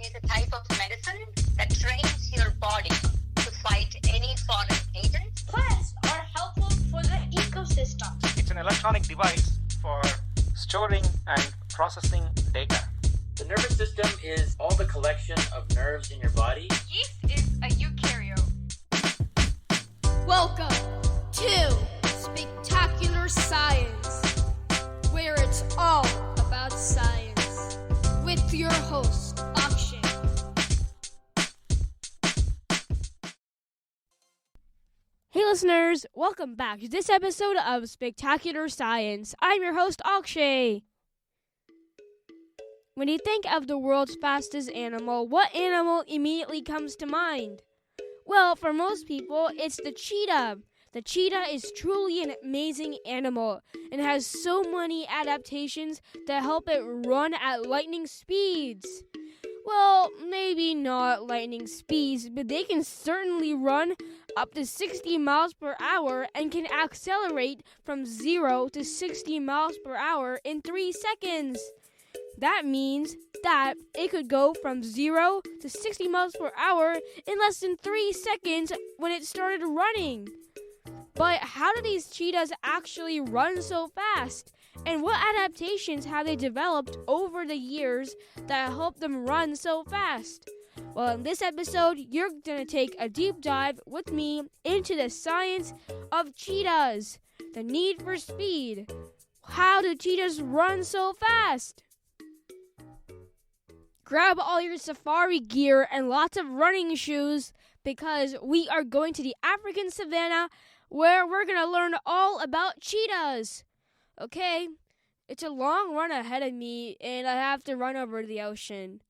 is a type of medicine that trains your body to fight any foreign agents. Plants are helpful for the ecosystem. It's an electronic device for storing and processing data. The nervous system is all the collection of nerves in your body. Yeast is a eukaryote. Welcome to Spectacular Science, where it's all about science, with your host, Akshay. Hey listeners, welcome back to this episode of Spectacular Science. I'm your host, Akshay. When you think of the world's fastest animal, what animal immediately comes to mind? Well, for most people, it's the cheetah. The cheetah is truly an amazing animal and has so many adaptations that help it run at lightning speeds. Well, maybe not lightning speeds, but they can certainly run up to 60 miles per hour and can accelerate from 0 to 60 miles per hour in 3 seconds. That means that it could go from 0 to 60 miles per hour in less than 3 seconds when it started running. But how do these cheetahs actually run so fast? And what adaptations have they developed over the years that help them run so fast? Well, in this episode, you're going to take a deep dive with me into the science of cheetahs, the need for speed. How do cheetahs run so fast? Grab all your safari gear and lots of running shoes because we are going to the African savannah where we're going to learn all about cheetahs. Okay, it's a long run ahead of me and I have to run over the ocean.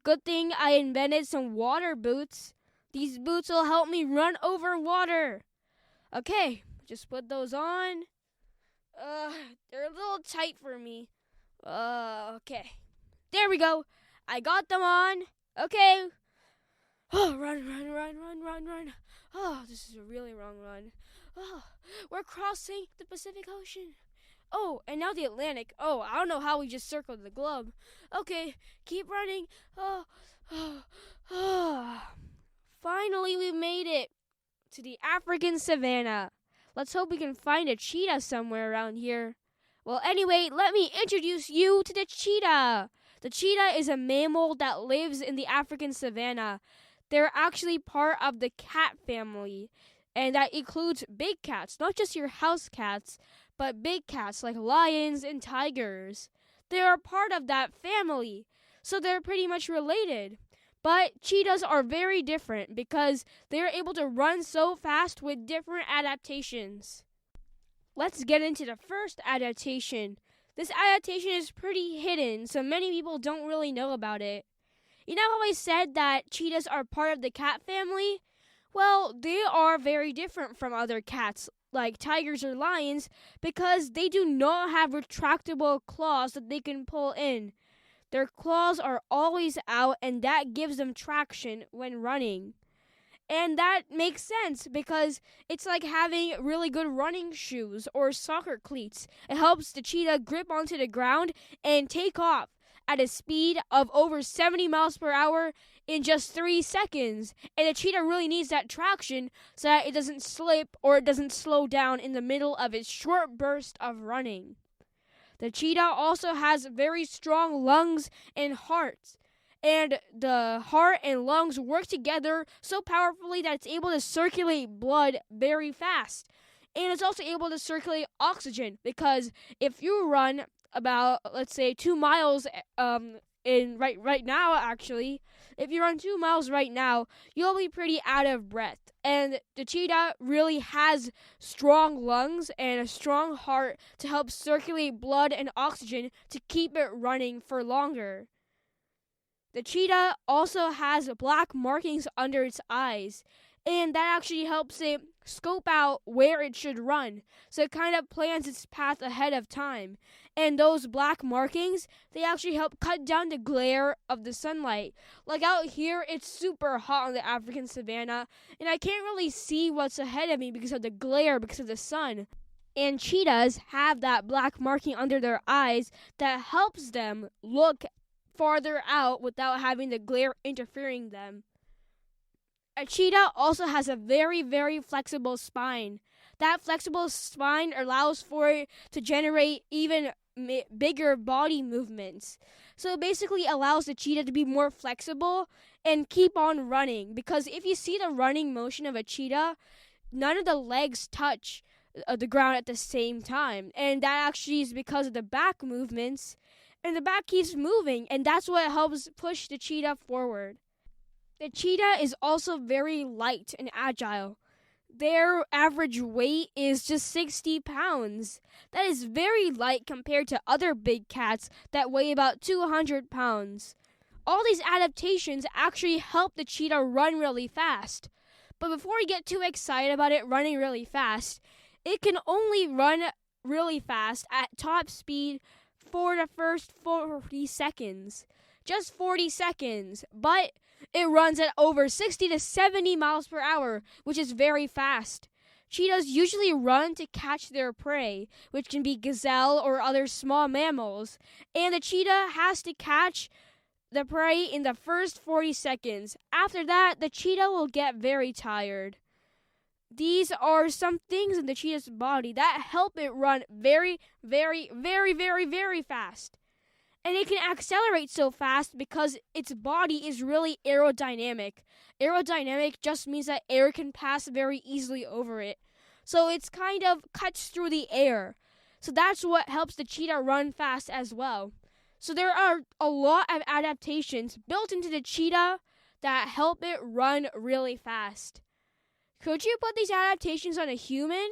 Good thing I invented some water boots. These boots will help me run over water. Okay, just put those on. They're a little tight for me. Okay. There we go. I got them on. Okay. Oh, run. Oh, this is a really long run. Oh, we're crossing the Pacific Ocean. Oh, and now the Atlantic. Oh, I don't know how we just circled the globe. Okay, keep running. Finally, we made it to the African savannah. Let's hope we can find a cheetah somewhere around here. Well, anyway, let me introduce you to the cheetah. The cheetah is a mammal that lives in the African savannah. They're actually part of the cat family, and that includes big cats, not just your house cats, but big cats like lions and tigers. They are part of that family, so they're pretty much related. But cheetahs are very different because they're able to run so fast with different adaptations. Let's get into the first adaptation. This adaptation is pretty hidden, so many people don't really know about it. You know how I said that cheetahs are part of the cat family? Well, they are very different from other cats, like tigers or lions, because they do not have retractable claws that they can pull in. Their claws are always out, and that gives them traction when running. And that makes sense because it's like having really good running shoes or soccer cleats. It helps the cheetah grip onto the ground and take off at a speed of over 70 miles per hour in just 3 seconds. And the cheetah really needs that traction so that it doesn't slip or it doesn't slow down in the middle of its short burst of running. The cheetah also has very strong lungs and hearts. And the heart and lungs work together so powerfully that it's able to circulate blood very fast. And it's also able to circulate oxygen because if you run about, let's say, 2 miles right now, actually, if you run 2 miles right now, you'll be pretty out of breath. And the cheetah really has strong lungs and a strong heart to help circulate blood and oxygen to keep it running for longer. The cheetah also has black markings under its eyes, and that actually helps it scope out where it should run. So it kind of plans its path ahead of time. And those black markings, they actually help cut down the glare of the sunlight. Like out here, it's super hot on the African savannah, and I can't really see what's ahead of me because of the glare, because of the sun. And cheetahs have that black marking under their eyes that helps them look farther out without having the glare interfering them. A cheetah also has a very, very flexible spine. That flexible spine allows for it to generate even bigger body movements. So it basically allows the cheetah to be more flexible and keep on running. Because if you see the running motion of a cheetah, none of the legs touch the ground at the same time. And that actually is because of the back movements. And the back keeps moving, and that's what helps push the cheetah forward. The cheetah is also very light and agile. Their average weight is just 60 pounds. That is very light compared to other big cats that weigh about 200 pounds. All these adaptations actually help the cheetah run really fast. But before you get too excited about it running really fast, it can only run really fast at top speed for the first 40 seconds. Just 40 seconds. But it runs at over 60 to 70 miles per hour, which is very fast. Cheetahs usually run to catch their prey, which can be gazelle or other small mammals. And the cheetah has to catch the prey in the first 40 seconds. After that, the cheetah will get very tired. These are some things in the cheetah's body that help it run very, very, very, very, very fast. And it can accelerate so fast because its body is really aerodynamic. Aerodynamic just means that air can pass very easily over it. So it's kind of cuts through the air. So that's what helps the cheetah run fast as well. So there are a lot of adaptations built into the cheetah that help it run really fast. Could you put these adaptations on a human?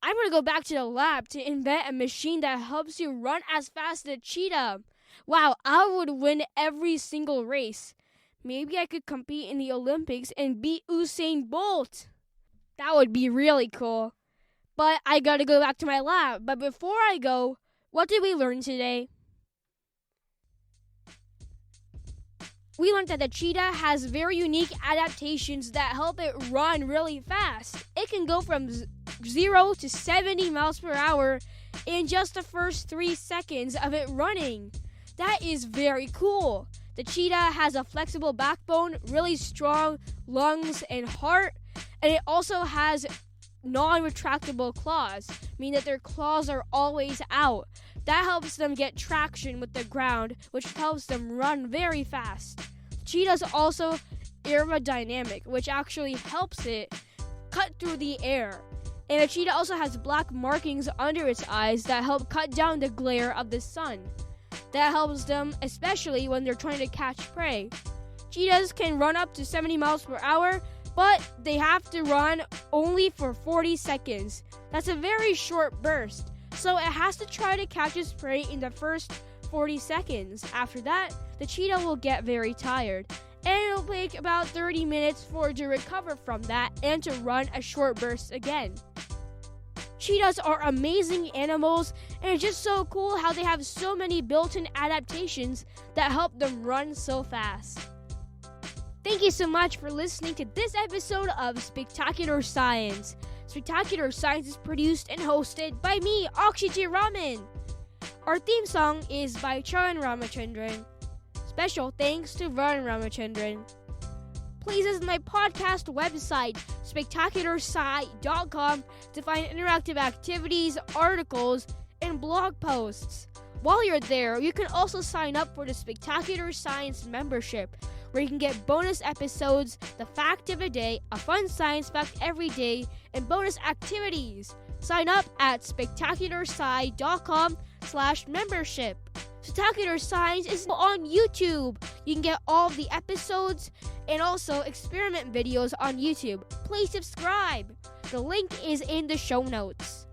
I'm going to go back to the lab to invent a machine that helps you run as fast as a cheetah. Wow, I would win every single race. Maybe I could compete in the Olympics and beat Usain Bolt. That would be really cool. But I got to go back to my lab. But before I go, what did we learn today? We learned that the cheetah has very unique adaptations that help it run really fast. It can go from 0 to 70 miles per hour in just the first 3 seconds of it running. That is very cool. The cheetah has a flexible backbone, really strong lungs and heart, and it also has non-retractable claws, meaning that their claws are always out. That helps them get traction with the ground, which helps them run very fast. Cheetah's also aerodynamic, which actually helps it cut through the air. And a cheetah also has black markings under its eyes that help cut down the glare of the sun. That helps them, especially when they're trying to catch prey. Cheetahs can run up to 70 miles per hour, but they have to run only for 40 seconds. That's a very short burst. So it has to try to catch its prey in the first 40 seconds. After that, the cheetah will get very tired. And it'll take about 30 minutes for it to recover from that and to run a short burst again. Cheetahs are amazing animals, and it's just so cool how they have so many built-in adaptations that help them run so fast. Thank you so much for listening to this episode of Spectacular Science. Spectacular Science is produced and hosted by me, Akshay. Our theme song is by Charan Ramachandran. Special thanks to Varun Ramachandran. Please visit my podcast website, spectacularsci.com, to find interactive activities, articles, and blog posts. While you're there, you can also sign up for the Spectacular Science membership, where you can get bonus episodes, the fact of the day, a fun science fact every day, and bonus activities. Sign up at spectacularsci.com/membership. Spectacular Science is on YouTube. You can get all of the episodes and also experiment videos on YouTube. Please subscribe. The link is in the show notes.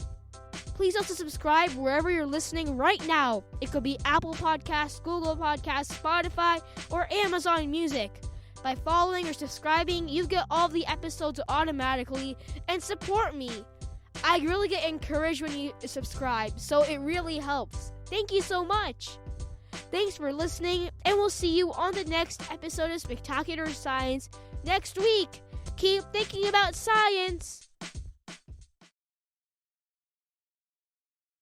Please also subscribe wherever you're listening right now. It could be Apple Podcasts, Google Podcasts, Spotify, or Amazon Music. By following or subscribing, you get all of the episodes automatically and support me. I really get encouraged when you subscribe, so it really helps. Thank you so much. Thanks for listening, and we'll see you on the next episode of Spectacular Science next week. Keep thinking about science.